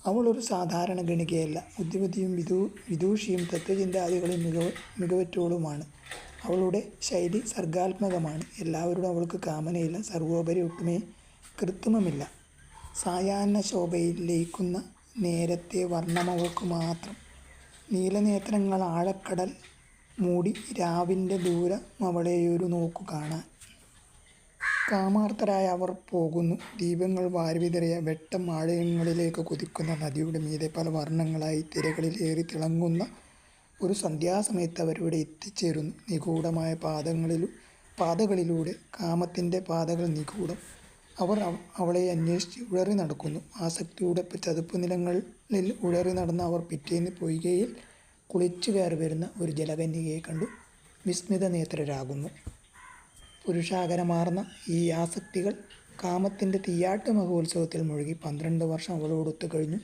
അവളൊരു സാധാരണ ഗണികയല്ല. ബുദ്ധിമതിയും വിദൂഷിയും തത്വചിന്താദികളിൽ മികവുറ്റവളുമാണ്. അവളുടെ ശൈലി സർഗാത്മകമാണ്. എല്ലാവരോടും അവൾക്ക് കാമനയില്ല. സർവോപരി ഒട്ടുമേ കൃത്രിമമില്ല. സായാഹ്ന ശോഭയിൽ ലയിക്കുന്ന നേരത്തെ വർണ്ണമവൾക്ക് മാത്രം. നീലനേത്രങ്ങൾ ആഴക്കടൽ മൂടി രാവിൻ്റെ ദൂരമവളെയൊരു നോക്കു കാണാൻ. കാമാർത്തരായ അവർ പോകുന്നു. ദീപങ്ങൾ വാരിവിതറിയ വെട്ടം ആഴങ്ങളിലേക്ക് കുതിക്കുന്ന നദിയുടെ മീതെ പല വർണ്ണങ്ങളായി തിരകളിൽ ഏറിത്തിളങ്ങുന്ന ഒരു സന്ധ്യാസമയത്ത് അവരിവിടെ എത്തിച്ചേരുന്നു. നിഗൂഢമായ പാതകളിലൂടെ. കാമത്തിൻ്റെ പാതകൾ നിഗൂഢം. അവർ അവളെ അന്വേഷിച്ച് ഉഴറി നടക്കുന്നു. ആസക്തിയുടെ ചതുപ്പ് നിലങ്ങളിൽ ഉഴറി നടന്ന അവർ പിറ്റേന്ന് പൊയ്കയിൽ കുളിച്ചു കയറി വരുന്ന ഒരു ജലകന്യകയെ കണ്ടു വിസ്മിതനേത്രരാകുന്നു. പുരുഷാകരമാർന്ന ഈ ആസക്തികൾ കാമത്തിൻ്റെ തീയാട്ട് മഹോത്സവത്തിൽ മുഴുകി. 12 വർഷം അവളോടൊത്തു കഴിഞ്ഞു.